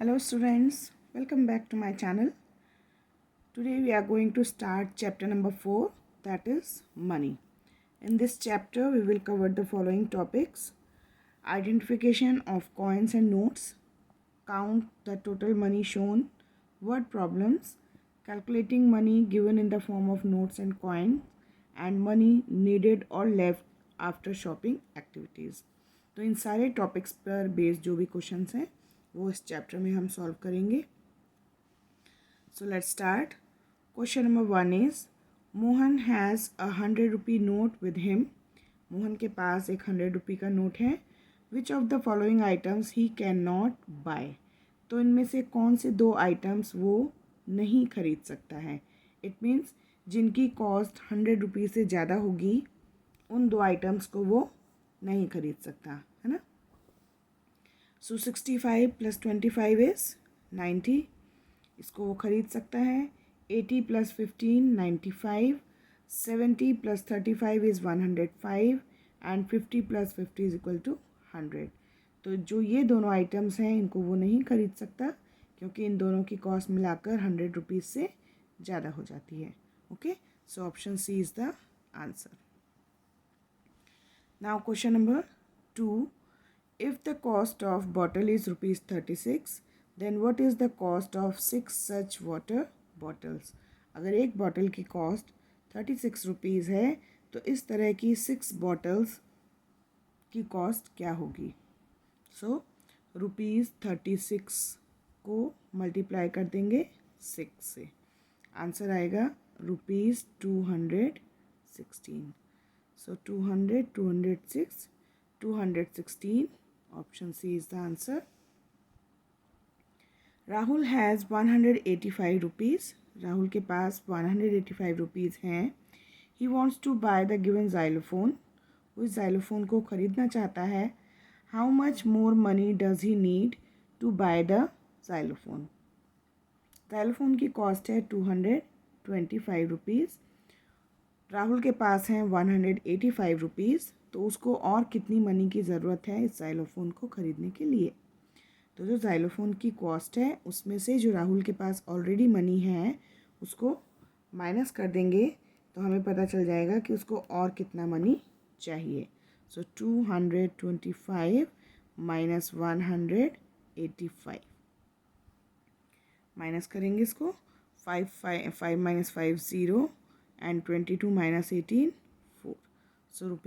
Hello students, welcome back to my channel. Today we are going to start chapter number 4, that is money. In this chapter we will cover the following topics: identification of coins and notes, count the total money shown, word problems, calculating money given in the form of notes and coins, and money needed or left after shopping activities. तो इन सारे topics पर based जो भी questions हैं वो इस chapter में हम सॉल्व करेंगे. So let's start. Question number 1 is Mohan has a 100 rupee note with him. Mohan के पास एक 100 रुपये का नोट है. Which of the following items he cannot buy? तो इनमें से कौन से दो आइटम्स वो नहीं खरीद सकता है. इट मीन्स जिनकी कॉस्ट 100 रुपये से ज़्यादा होगी उन दो आइटम्स को वो नहीं खरीद सकता है ना. सो 65 + 25 इज़ 90. इसको वो खरीद सकता है. 80 + 15 95. 70 + 35 is 105 and 50 + 50 is equal to 100. तो जो ये दोनों आइटम्स हैं इनको वो नहीं खरीद सकता क्योंकि इन दोनों की कॉस्ट मिलाकर 100 रुपीज़ से ज़्यादा हो जाती है. Okay, so option C is the answer. Now question number 2. If the cost of bottle is rupees 36, then what is the cost of 6 such water bottles? अगर एक बॉटल की कॉस्ट 36 रुपीज़ है तो इस तरह की 6 बॉटल्स की कॉस्ट क्या होगी. सो ₹36 को मल्टीप्लाई कर देंगे 6 से. आंसर आएगा ₹216. So 200, 206, 216. Option C is the answer. Rahul has 185 rupees. Rahul के पास 185 रुपीज़ हैं. He wants to buy the given xylophone. वो इस xylophone को ख़रीदना चाहता है. How much more money does he need to buy the xylophone? xylophone की कॉस्ट है 225 रुपीज़. राहुल के पास हैं 185 रुपीज़. तो उसको और कितनी मनी की ज़रूरत है इस ज़ाइलोफ़ोन को ख़रीदने के लिए. तो जो ज़ाइलोफ़ोन की कॉस्ट है उसमें से जो राहुल के पास ऑलरेडी मनी है उसको माइनस कर देंगे तो हमें पता चल जाएगा कि उसको और कितना मनी चाहिए. सो 225 माइनस 185 माइनस करेंगे इसको. 5 minus 5 0 and 22 minus 18 4. So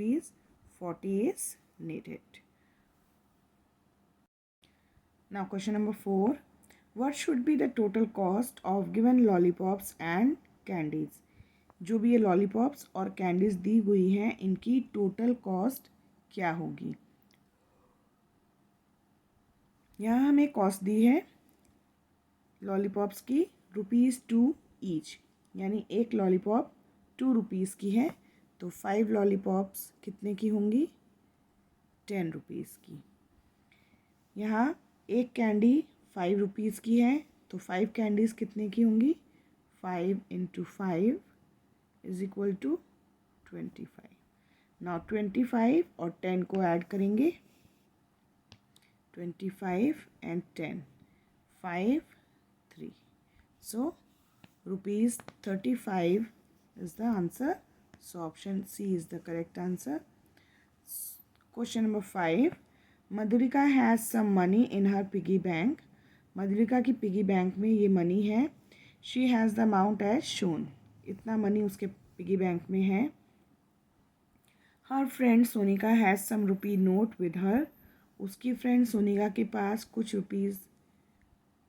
₹40 is needed. Now question number 4. What should be the total cost of given lollipops and candies? जो भी ये लॉलीपॉप्स और कैंडीज दी हुई हैं इनकी टोटल कॉस्ट क्या होगी. यहाँ हमें कॉस्ट दी है लॉलीपॉप्स की ₹2 ईच, यानी एक लॉलीपॉप 2 रुपीज़ की है. तो 5 लॉलीपॉप्स कितने की होंगी? 10 रुपीज़ की. यहाँ एक कैंडी 5 रुपीज़ की है तो 5 कैंडीज़ कितने की होंगी? 5 × 5 इज़ इक्वल टू 25. नाउ 25 और 10 को ऐड करेंगे. 25 and 10 5 3. So ₹35 is the answer. So option C is the correct answer. Question number 5. Madhurika has some money in her piggy bank. मधुरिका की पिगी बैंक में ये मनी है. She has the amount as shown. इतना money उसके piggy bank में है. Her friend Sonika has some rupee note with her. उसकी फ्रेंड सोनिका के पास कुछ रुपीज़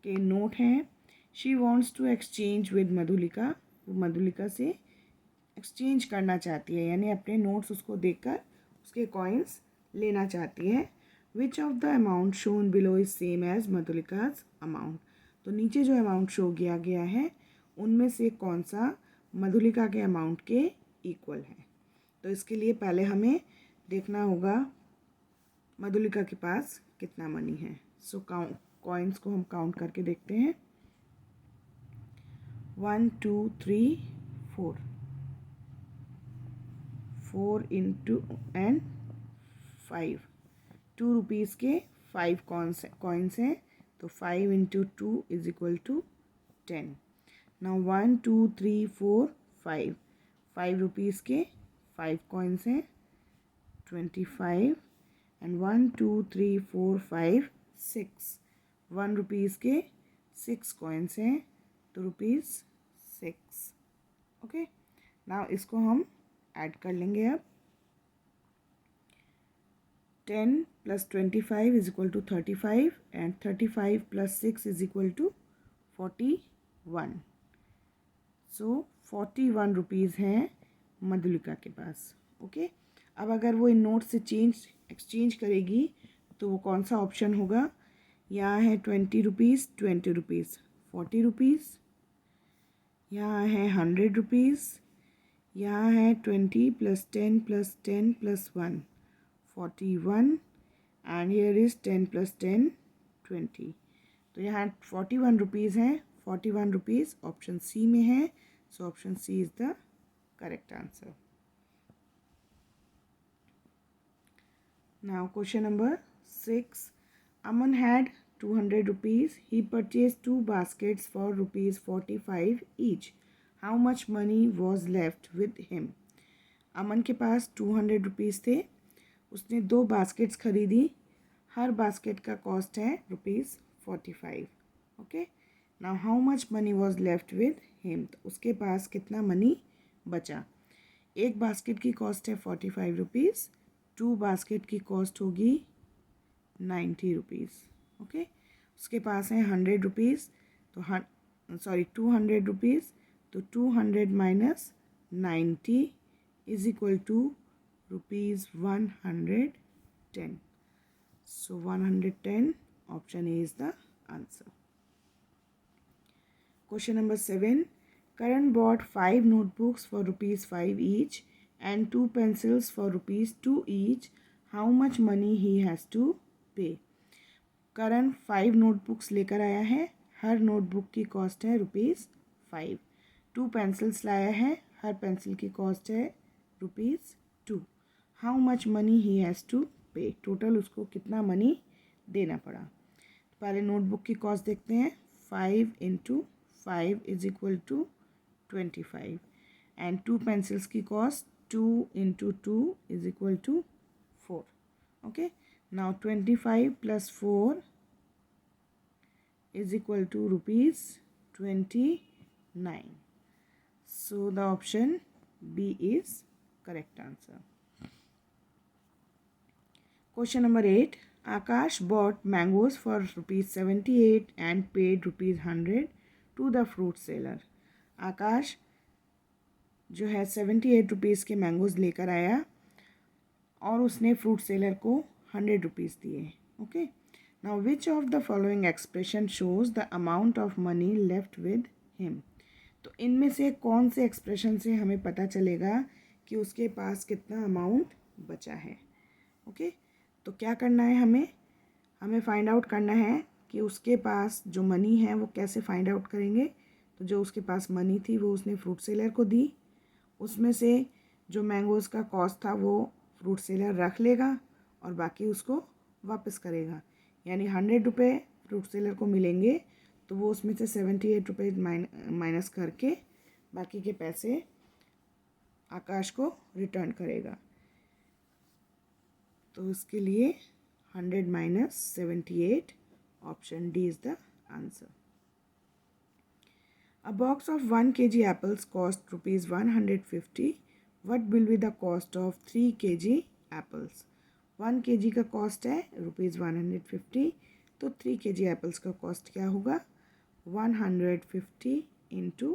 के नोट हैं. She wants to exchange with Madhulika. वो मधुलिका से एक्सचेंज करना चाहती है, यानी अपने नोट्स उसको देकर उसके कॉइन्स लेना चाहती है. Which of the amount shown below is same as Madhulika's amount. तो नीचे जो अमाउंट शो किया गया है उनमें से कौन सा मधुलिका के अमाउंट के इक्वल है. तो इसके लिए पहले हमें देखना होगा मधुलिका के पास कितना मनी है. सो कॉइन्स को हम काउंट करके देखते हैं. 1 2 3 4. 4 into and 5. 2 रुपीज़ के 5 कॉइन्स हैं तो 5 into 2 is equal to 10. Now 1 2 3 4 5. 5 rupees के 5 कॉइन्स हैं 25. एंड 1 2 3 4 5 6. 1 रुपीज़ के 6 कॉइन्स हैं तो रुपीज़ 6. ओके, नाउ इसको हम ऐड कर लेंगे. अब 10 plus 25 is equal to 35 and 35 plus 6 is equal to 41. So 41 rupees हैं मधुलिका के पास. ओके, अब अगर वो इन नोट से एक्सचेंज करेगी तो वो कौन सा ऑप्शन होगा? यहाँ है 20 रुपीज़ 20 रुपीज़ 40 रुपीज़, यहाँ है 100 रुपीज़, यहाँ है 20 plus 10 plus 10 plus 1 41 and here is 10 plus 10 20. तो यहाँ 41 रुपीज़ हैं. 41 रुपीज़ ऑप्शन सी में है. So option C is the correct answer. Now question number 6. Aman had 200 rupees. He purchased 2 baskets for rupees 45 each. How much money was left with him? अमन के पास 200 rupees थे. उसने 2 baskets खरीदी. हर basket का cost है rupees 45. Okay, now how much money was left with him? तो उसके पास कितना money बचा? एक बास्केट की कॉस्ट है 45 रुपीज़. 2 बास्केट की कॉस्ट होगी 90 रुपीज़. ओके, उसके पास है 100 रुपीज़. तो 200 रुपीज़. तो 200 minus 90 is equal to rupees 110. So 110 option A is the answer. Question number 7. Karan bought 5 notebooks for rupees 5 each and 2 pencils for rupees 2 each. How much money he has to pay? Karan 5 notebooks लेकर आया है. हर notebook की cost है rupees 5. 2 pencils लाया है. हर pencil की कॉस्ट है rupees 2. How much money he has to pay? Total उसको कितना मनी देना पड़ा? पहले नोटबुक की कॉस्ट देखते हैं. 5 into 5 is equal to 25 and 2 pencils की cost 2 into 2 is equal to 4. Okay, now 25 plus 4 is equal to rupees 29. So the option B is correct answer. Question number 8. Akash bought mangoes for rupees 78 and paid rupees 100 to the fruit seller. आकाश जो है 78 rupees के mangoes लेकर आया और उसने fruit seller को 100 rupees दिए. Okay, now which of the following expression shows the amount of money left with him? तो इनमें से कौन से एक्सप्रेशन से हमें पता चलेगा कि उसके पास कितना अमाउंट बचा है? ओके, तो क्या करना है? हमें फाइंड आउट करना है कि उसके पास जो मनी है वो कैसे फाइंड आउट करेंगे. तो जो उसके पास मनी थी वो उसने फ्रूट सेलर को दी. उसमें से जो मैंगोज़ का कॉस्ट था वो फ्रूट सेलर रख लेगा और बाकी उसको वापस करेगा. यानी 100 रुपये फ्रूट सेलर को मिलेंगे तो वो उसमें से 78 रुपये माइनस करके बाकी के पैसे आकाश को रिटर्न करेगा. तो इसके लिए 100 minus 78 option D is the answer. A box of 1 kg apples cost rupees 150. What will be the cost of 3 kg apples? 1 kg का कॉस्ट है रुपीज़ 150. तो 3 kg एप्पल्स का कॉस्ट क्या होगा? 150 into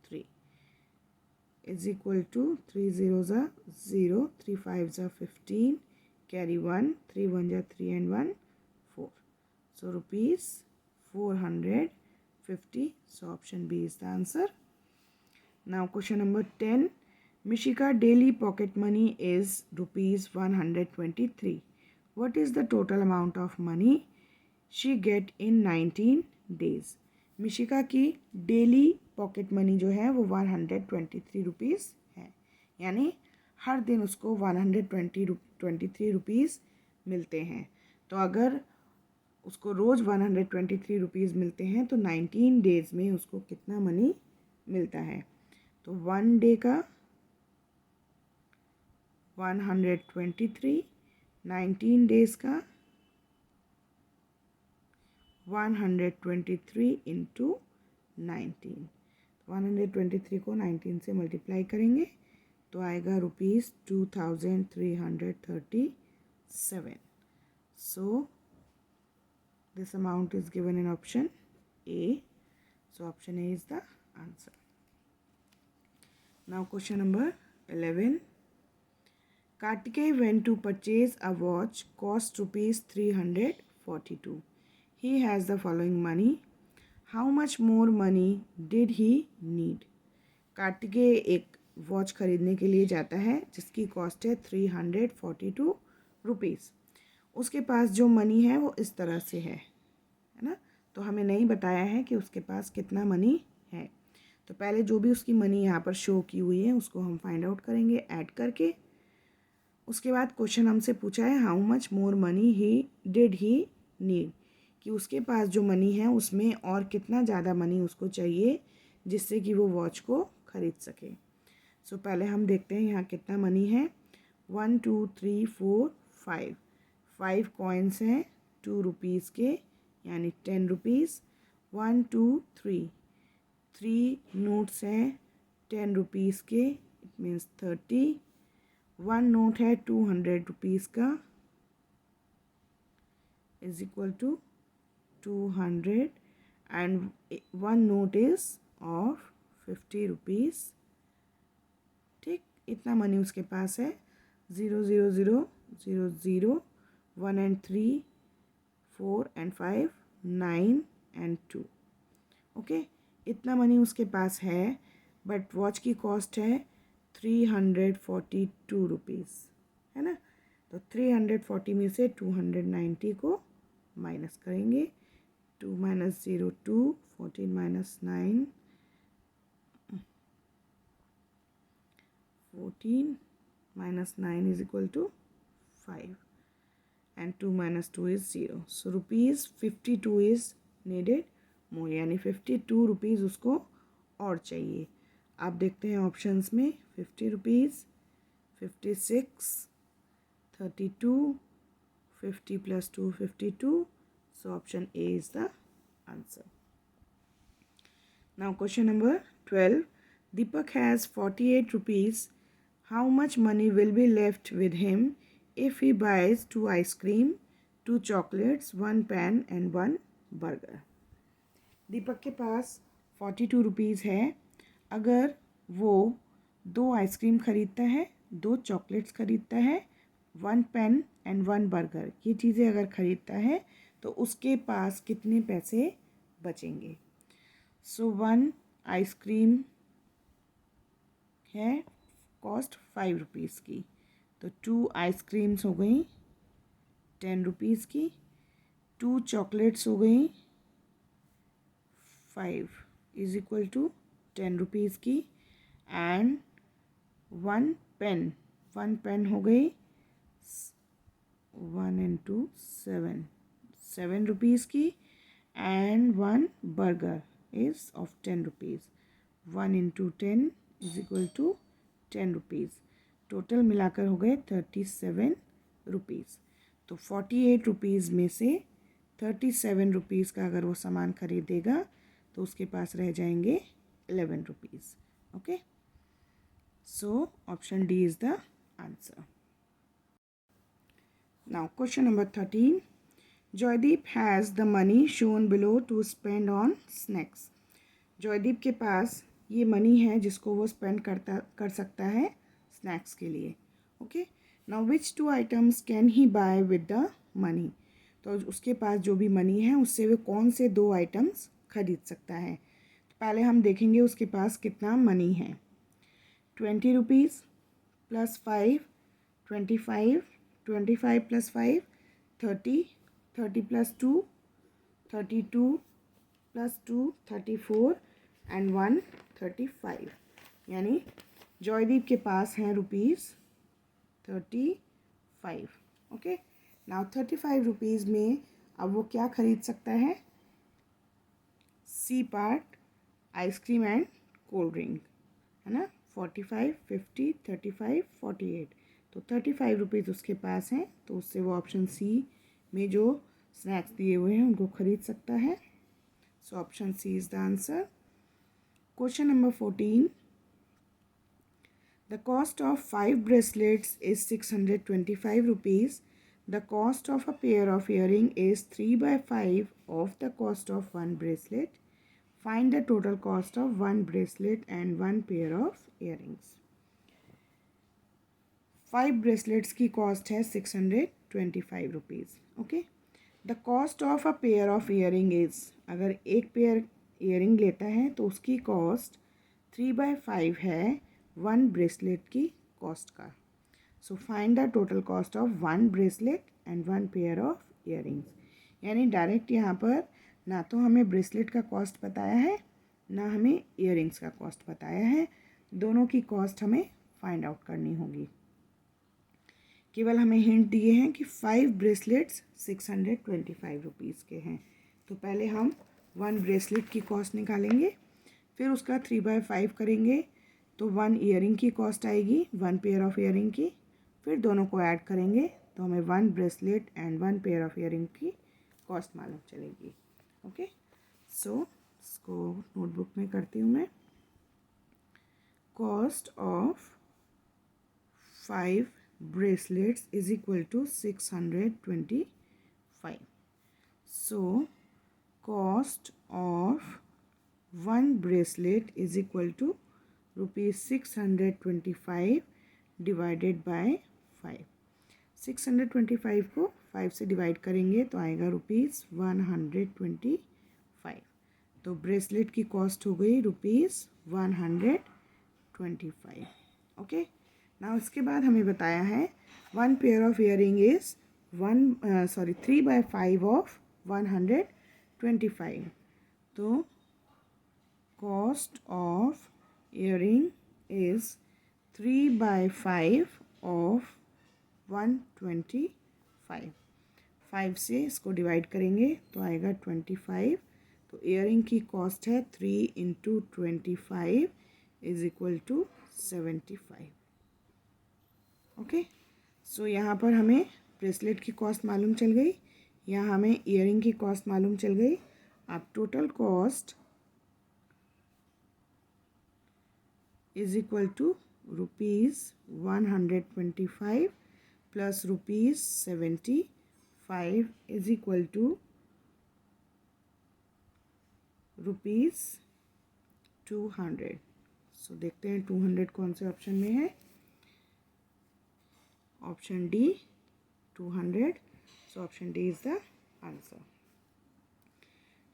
3 is equal to 3 zeros are 0, 3 5s are 15, carry 1, 3 1s are 3 and 1 4. So rupees 450. So option B is the answer. Now question number 10. Mishika daily pocket money is rupees 123. What is the total amount of money she get in 19 days? Mishika की daily pocket money जो है वो 123 rupees है. यानी हर दिन उसको 123 rupees मिलते हैं. तो अगर उसको रोज़ 123 रुपीज़ मिलते हैं, तो 19 डेज़ में उसको कितना मनी मिलता है? तो 1 डे का 123, 19 डेज़ का 123 इंटू 19। 123 को 19 से मल्टीप्लाई करेंगे तो आएगा ₹2337। सो this amount is given in option A. So option A is the answer. Now question number 11. Kartikeya went to purchase a watch cost rupees 342. He has the following money. How much more money did he need? Kartikeya एक watch खरीदने के लिए जाता है जिसकी cost है 342 rupees. उसके पास जो मनी है वो इस तरह से है ना, तो हमें नहीं बताया है कि उसके पास कितना मनी है। तो पहले जो भी उसकी मनी यहाँ पर शो की हुई है उसको हम फाइंड आउट करेंगे ऐड करके। उसके बाद क्वेश्चन हमसे पूछा है how much more money did he need, कि उसके पास जो मनी है उसमें और कितना ज़्यादा मनी उसको चाहिए जिससे कि वो वॉच को ख़रीद सके। सो पहले हम देखते हैं यहाँ कितना मनी है। 1 2 3 4 5 कॉइन्स हैं 2 रुपीज़ के, यानी 10 रुपीज़। 1 2 3 नोट्स हैं 10 रुपीज़ के, इट मीन्स 30। 1 नोट है 200 रुपीज़ का, is equal to 200, and 1 note is of 50 rupees. ठीक, इतना मनी उसके पास है। 0 0 0 0 0, 1 and 3, 4 and 5, 9 and 2। ओके, इतना मनी उसके पास है, बट वॉच की कॉस्ट है 342 रुपीज़, है ना। तो 340 में से 290 को माइनस करेंगे। 2 - 0 2, 14 - 9 14 - 9 is equal to 5, and 2 - 2 is 0. So rupees 52 is needed more, यानी 52 रुपीज़ उसको और चाहिए। आप देखते हैं ऑप्शंस में 50 rupees, 56, 32, 50 + 2 52. So option A is the answer. Now question number 12. Deepak has 48 rupees. How much money will be left with him if he buys 2 ice cream, 2 chocolates, 1 pen and 1 burger? दीपक के पास 42 rupees है। अगर वो 2 ice cream ख़रीदता है, 2 chocolates ख़रीदता है, 1 pen and 1 burger, ये चीज़ें अगर ख़रीदता है तो उसके पास कितने पैसे बचेंगे? सो 1 आइसक्रीम है कॉस्ट 5 रुपीज़ की, तो 2 आइसक्रीम्स हो गई 10 रुपीज़ की, 2 चॉकलेट्स हो गई 5 इज इक्वल टू 10 रुपीज़ की, एंड 1 पेन हो गई 1 and 2 7 रुपीज़ की, and 1 burger is of 10 rupees. 1 × 10 is equal to 10 rupees. Total मिलाकर हो गए 37 रुपीज़। तो 48 रुपीज़ में से 37 रुपीज़ का अगर वो सामान ख़रीदेगा तो उसके पास रह जाएंगे 11 rupees. Okay, so option D is the answer. Now question number 13. Joydeep has the money shown below to spend on snacks. Joydeep के पास ये मनी है जिसको वो स्पेंड कर सकता है स्नैक्स के लिए। Okay, now which 2 items can he buy with the money. तो उसके पास जो भी मनी है उससे वो कौन से 2 आइटम्स खरीद सकता है। तो पहले हम देखेंगे उसके पास कितना मनी है। 20 रुपीज़ + 5 25, 25 + 5 30, 30 + 2 32 + 2 34 एंड 1 35, यानी जॉयदीप के पास हैं रुपीज़ 35। ओके, नाउ 35 रुपीज़ में अब वो क्या खरीद सकता है? See part ice cream and cold drink, है ना। 45, 50, 35, 48, तो 35 रुपीज़ उसके पास हैं, तो उससे वो ऑप्शन सी में जो स्नैक्स दिए हुए हैं उनको खरीद सकता है। So option C is the answer. Question number 14, the cost of 5 bracelets is 625 rupees. The cost of a pair of earring is 3 by 5 of the cost of one bracelet. Find the total cost of one bracelet and one pair of earrings. 5 bracelets की cost है 625 rupees. Okay. The cost of a pair of earring is, अगर एक pair earring लेता है तो उसकी cost 3 by 5 है one bracelet की कॉस्ट का। So find the total cost of one bracelet and one pair of earrings. यानी डायरेक्ट यहाँ पर ना तो हमें ब्रेसलेट का कॉस्ट बताया है ना हमें ईयरिंग्स का कॉस्ट बताया है, दोनों की कॉस्ट हमें फाइंड आउट करनी होगी। केवल हमें हिंट दिए हैं कि 5 ब्रेसलेट्स 625 रुपीज़ के हैं। तो पहले हम वन ब्रेसलेट की कॉस्ट निकालेंगे, फिर उसका 3 by 5 करेंगे तो वन ईयरिंग की कॉस्ट आएगी, वन पेयर ऑफ ईयरिंग की, फिर दोनों को ऐड करेंगे तो हमें one bracelet and one pair of earring की कॉस्ट मालूम चलेगी। ओके, सो इसको नोटबुक में करती हूँ मैं। Cost of 5 bracelets is equal to 625. So cost of one bracelet is equal to rupees 625 divided by 5. 625 को 5 से डिवाइड करेंगे तो आएगा रुपीज़ 125। तो ब्रेसलेट की कॉस्ट हो गई रुपीज़ 125। ओके, ना उसके बाद हमें बताया है one pair of earring is 3 by 5 of 125। तो cost of earring is 3 by 5 of 125। 5 से इसको डिवाइड करेंगे तो आएगा 25। तो ईयरिंग की कॉस्ट है 3 × 25 इज इक्वल टू 75। ओके, सो यहाँ पर हमें ब्रेसलेट की कॉस्ट मालूम चल गई, यहाँ हमें ईयरिंग की कॉस्ट मालूम चल गई। अब total cost is equal to rupees 125 plus rupees 75 is equal to rupees 200। So देखते हैं 200 कौन से ऑप्शन में है। Option D 200। So option D is the answer.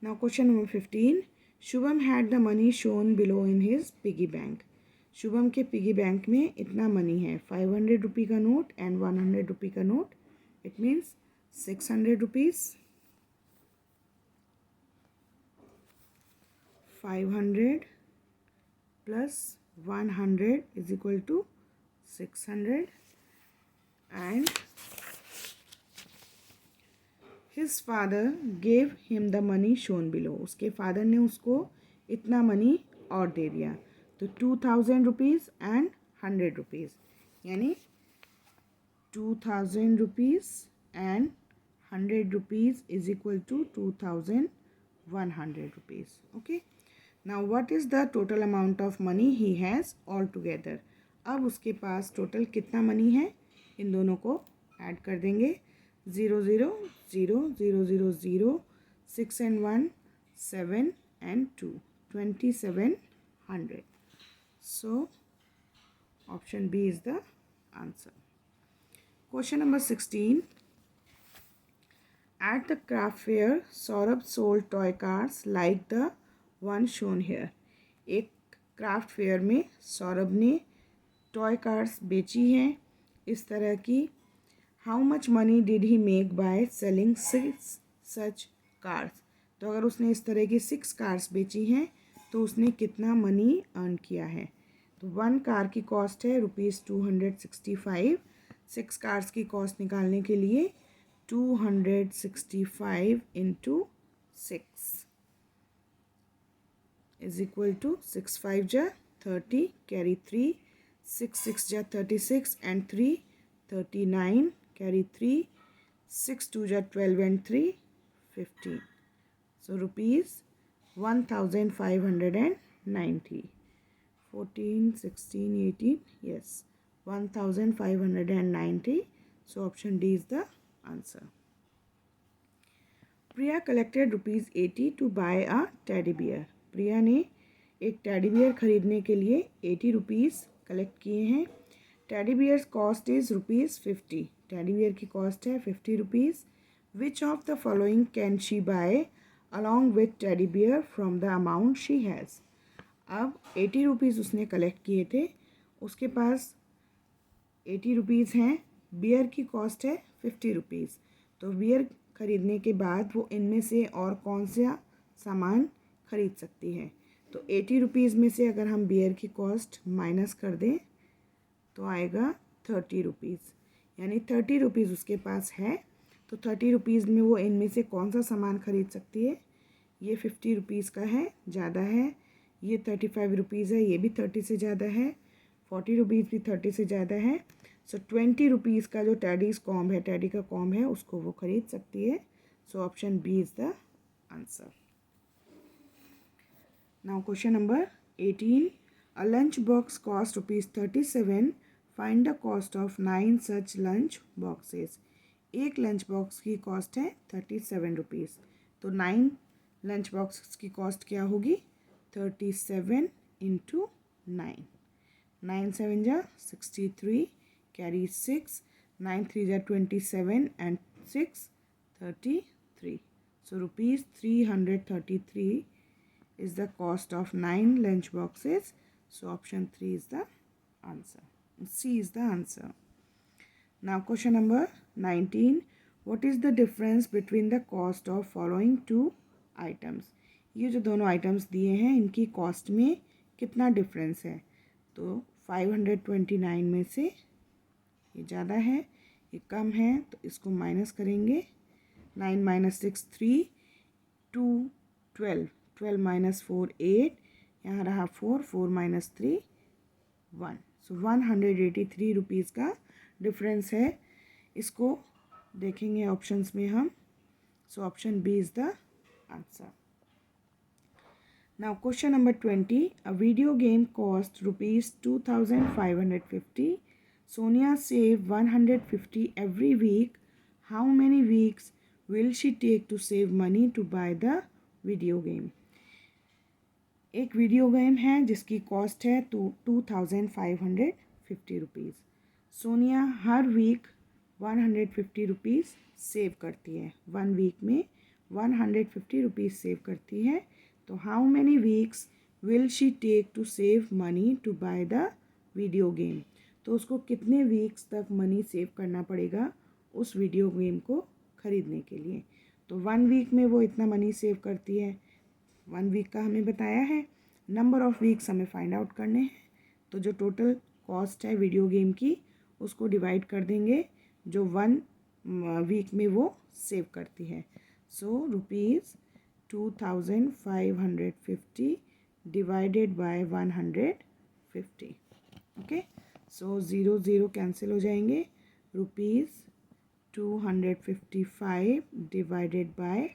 Now question number 15, Shubham had the money shown below in his piggy bank. Shubham के piggy bank में इतना money है, 500 रुपी का नोट एंड 100 रुपी का note, it means 600 rupees. 500 plus 100 is equal to 600 and his father gave him the money shown below. उसके father ने उसको इतना मनी और दे दिया, तो 2000 रुपीज़ एंड 100 रुपीज़, यानी 2000 rupees and 100 rupees is equal to 2100 rupees. Okay, now what is the total amount of money he has all together. अब उसके पास टोटल कितना मनी है, इन दोनों को ऐड कर देंगे। 0 0 0 0 0 0 6 and 1 7 and 2 2700। So option B is the answer. Question number 16. At the craft fair, Saurabh sold toy cars like the one shown here. एक craft fair में सौरभ ने टॉय कार्स बेची हैं इस तरह की। How much money did he make by selling 6 such cars. तो अगर उसने इस तरह की 6 कार्स बेची हैं तो उसने कितना मनी अर्न किया है। तो 1 कार की कॉस्ट है रुपीज़ 265। 6 कार्स की कॉस्ट निकालने के लिए 265 into 6 is equal to 6 5 ja 30, carry 3, 6 6 ja 36 and 3 39, carry 3, 6 2 ja 12 and 3 15. So rupees 1590. 14 16 18, yes, 1590. So option D is the answer. Priya collected rupees 80 to buy a teddy bear. प्रिया ने एक teddy bear खरीदने के लिए 80 rupees collect किए हैं. Teddy bears cost is rupees 50. Teddy bear की cost है 50 रुपीज़. Which of the following can she buy along with teddy bear from the amount she has. अब 80 रुपीज़ उसने कलेक्ट किए थे, उसके पास 80 रुपीज़ हैं, बियर की कॉस्ट है 50 रुपीज़. तो बियर खरीदने के बाद वो इनमें से और कौन सा सामान खरीद सकती है. तो 80 रुपीज़ में से अगर हम बियर की कॉस्ट माइनस कर दें तो आएगा 30 रुपीज़, यानी 30 रुपीज़ उसके पास है. तो 30 रुपीज़ में वो इनमें से कौन सा सामान खरीद सकती है. ये 50 रुपीज़ का है, ज़्यादा है. ये 35 रुपीज़ है, ये भी 30 से ज़्यादा है. 40 रुपीज़ भी 30 से ज़्यादा है. सो 20 रुपीज़ का जो टेडीज़ कॉम्ब है, टेडी का कॉम्ब है, उसको वो खरीद सकती है. So option B is the answer. Now question number 18. A lunch box cost rupees 37. Find the cost of 9 such lunch boxes. एक लंच बॉक्स की कॉस्ट है 37 रुपीज़. तो 9 लंच बॉक्स की कॉस्ट क्या होगी. 37 इंटू 9. 9 7 जा 63, carry 6, 9 3 जा 27 and 6 33. So rupees 333 is the cost of 9 lunch boxes. So option 3 is the answer. C is the answer. Now question number 19. What is the difference between the cost of following two items? ये जो दोनों items दिए हैं इनकी cost में कितना difference है. तो 529 में से ये ज़्यादा है, ये कम है, तो इसको माइनस करेंगे. 9 माइनस 6 3, 2 12, 12 माइनस 4 8, यहाँ रहा 4, 4 माइनस 3 1. सो 183 रुपीज़ का डिफरेंस है. इसको देखेंगे ऑप्शंस में हम. So option B is the answer. Now question number 20. A video game cost rupees 2550. Sonia save 150 every week. How many weeks will she take to save money to buy the video game? एक video game है जिसकी cost है 2550 rupees. Sonia हर week 150 rupees save करती है. 1 week में 150 rupees save करती है. तो how many weeks will she take to save money to buy the video game. तो उसको कितने वीक्स तक मनी सेव करना पड़ेगा उस वीडियो गेम को ख़रीदने के लिए. तो 1 वीक में वो इतना मनी सेव करती है. 1 वीक का हमें बताया है, नंबर ऑफ़ वीक्स हमें फाइंड आउट करने हैं. तो जो टोटल कॉस्ट है वीडियो गेम की उसको डिवाइड कर देंगे जो 1 वीक में वो सेव करती है. So rupees 2550 divided by 150. Okay, so 0 0 cancel हो जाएंगे. Rupees 255 divided by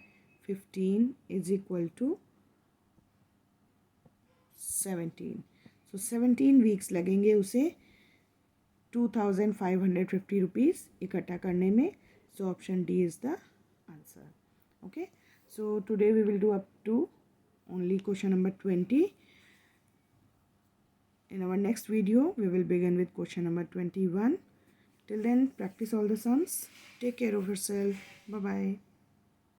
15 is equal to 17. So 17 weeks लगेंगे उसे 2550 रुपीज़ इकट्ठा करने में. So option D is the answer. Okay, so today we will do up to only question number 20. In our next video we will begin with question number 21. Till then, practice all the sums. Take care of yourself. Bye bye.